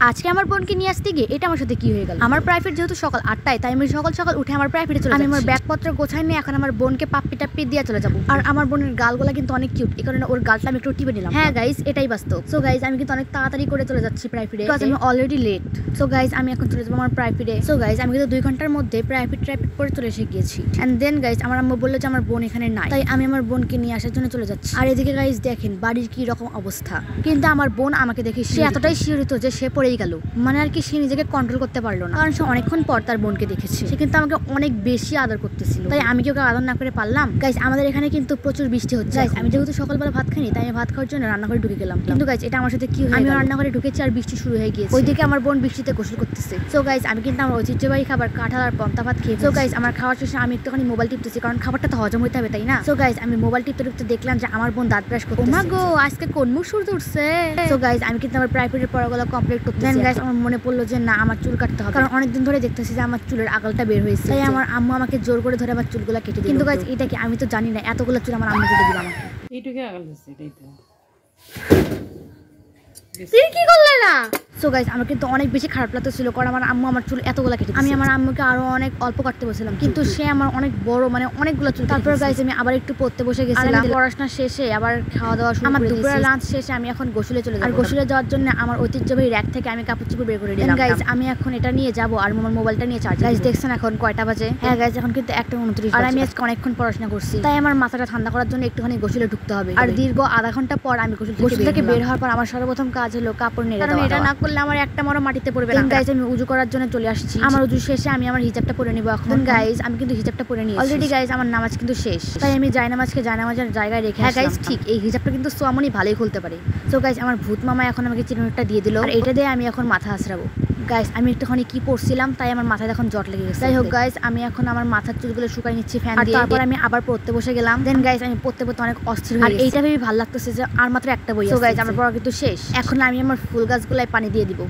আজকে আমার বোনকে নিয়ে আসতে গিয়ে এটা আমার সাথে কি হয়ে গেল। আমার প্রাইভেট যেহেতু সকাল 8টায়, তাই আমি সকাল সকাল উঠে আমার প্রাইভেটে চলে যাচ্ছি। আমি আমার ব্যাগপত্র গোছাই নিয়ে এখন আমার বোনকে পাপ্পি টাপ্পি দিয়ে চলে যাবো। আর আমার বোনের গালগুলা কিন্তু অনেক কিউট, এই কারণে ওর গালটা আমি একটু টিপে নিলাম। হ্যাঁ গাইস, এটাই বাস্তব। সো গাইস, আমি কিন্তু অনেক তাড়াতাড়ি করে চলে যাচ্ছি প্রাইভেটে, বিকজ আমি অলরেডি লেট। সো গাইস, আমি এখন চলে যাবো আমার প্রাইভেটে। সো গাইস, আমি কিন্তু 2 ঘন্টার মধ্যে প্রাইভেট করে চলে এসে গিয়েছি। এন্ড দেন গাইস, আমার আম্মু বললো যে আমার বোন এখানে নাই, তাই আমি আমার বোনকে নিয়ে আসার জন্য চলে যাচ্ছি। আর এদিকে গাইস দেখেন বাড়ির কি রকম অবস্থা। কিন্তু আমার বোন আমাকে দেখে সে এতটাই শিহরিত যে সে পড়েই গেল। মানে আর কি, সে নিজেকে কন্ট্রোল করতে পারলো না, কারণ সে অনেকক্ষণ পর তার বোনকে দেখেছে। সে কিন্তু আমাকে অনেক বেশি আদর করতেছিল, তাই আমি কি ওকে আদর না করে পারলাম? গাইস, আমাদের এখানে কিন্তু প্রচুর বৃষ্টি হচ্ছে। আমি যেহেতু সকালবেলা ভাত খাইনি, তাই আমি ভাত খাওয়ার জন্য রান্নাঘরে ঢুকে গেলাম। কিন্তু গাইস, এটা আমার সাথে কি হলো, আমি রান্নাঘরে ঢুকেছি আর বৃষ্টি শুরু হয়ে গিয়েছে। ওইদিকে আমার বোন বৃষ্টিতে গোসল করতেছে। সো গাইস, আমি কিন্তু আমার ঐতিহ্যবাহী খাবার কাঁঠাল আর পন্তা ভাত খেয়ে। সো গাইস, আমার খাওয়ার শেষে আমি একটুখানি মোবাইল টিপতেছি, কারণ খাবারটা তো হজম হইতে হবে, তাই না? সো গাইস, আমি মোবাইল টিপতে দেখলাম যে আমার বোন দাঁত ব্রাশ করতেছে। ওমা গো, আজকে কোন মুখ সূর্য উঠছে। সো গাইস, আমি কিন্তু আমার প্রাইভেটের পড়াগুলো কমপ্লিট করতেছি। দেন গাইস, আমার মনে পড়লো যে না, আমার চুল কাটতে হবে, কারণ অনেকদিন ধরে দেখতেছি যে আমার চুলের আগালটা বের হয়েছে। তাই আমার আম্মু আমাকে জোর করে ধরে আমার চুলগুলো কেটে দিল। কিন্তু গাইস, এটা কি, আমি তো জানি না এতগুলো চুল আমার আম্মু কেটে দিল আমাকে। এইটুকু আগাল হচ্ছে, এটাই তো। তুই কি করলে না? সো গাইস, আমার কিন্তু অনেক বেশি খারাপ লাগতেছিল, কারণ আমার আম্মু আমার চুল এতগুলো কেটে দিয়েছে। আমি আমার আম্মুকে আরো অনেক অল্প কাটতে বলছিলাম, কিন্তু সে আমার অনেক বড়, মানে অনেকগুলো চুল। তারপর গাইস, আমি আবার একটু পড়তে বসে গেছিলাম। পড়াশোনা শেষে আবার খাওয়া দাওয়া শুরু করে দিয়েছি। আমার দুপুরের লাঞ্চ শেষে আমি এখন গোসলে চলে যাব। আর গোসলে যাওয়ার জন্য আমার ঐতিহ্যবাহী র‍্যাক থেকে আমি কাপড় চোপড় বের করে নিলাম। গাইস, আমি এখন এটা নিয়ে যাব আর আমার মোবাইলটা নিয়ে চার্জ। গাইস, দেখছেন এখন কয়টা বাজে? হ্যাঁ গাইস, এখন কিন্তু 1:29 আর আমি আজকে অনেকক্ষণ পড়াশোনা করছি, তাই আমার মাথাটা ঠান্ডা করার জন্য একটুখানি গোসলে ঢুকতে হবে। আর দীর্ঘ আধা ঘন্টা পর আমি গোসল থেকে বের হওয়ার পর আমার সর্বপ্রথম কাজ হলো কাপড় নেড়ে দেওয়া। কারণ এটা না করলে আমার একটা মরো মাটিতে পড়বে না। গাইস, আমি উজু করার জন্য চলে আসছি। আমার উজু শেষে আমি আমার হিজাবটা পরে নিব এখন। গাইস, আমি কিন্তু হিজাবটা পরে নিয়েছি অলরেডি। গাইস, আমার নামাজ কিন্তু শেষ, তাই আমি জায়নামাজের জায়গায় রেখে। হ্যাঁ গাইস, ঠিক এই হিজাবটা কিন্তু সোয়ামনি ভালোই খুলতে পারে। সো গাইস, আমার ভূত মামা এখন আমাকে চিরুনিটা দিয়ে দিল, আর এটা দিয়ে আমি এখন মাথা আছড়াবো। গাইস, আমি একটুখানি কি পড়ছিলাম, তাই আমার মাথায় এখন জট লেগে গেছে। যাই হোক গাইস, আমি এখন আমার মাথার চুলগুলো শুকাই নিচ্ছি ফ্যান দিয়ে। তারপর আমি আবার পড়তে বসে গেলাম। দেন গাইস, আমি পড়তে অনেক অস্থির হয়ে গেছি। আর এইটা ভেবে ভালো লাগতেছে যে আর মাত্র একটা বই আছে। সো গাইস, আমার পড়া কিন্তু শেষ। এখন আমি আমার ফুল গাছগুলাই পানি দিয়ে দিব।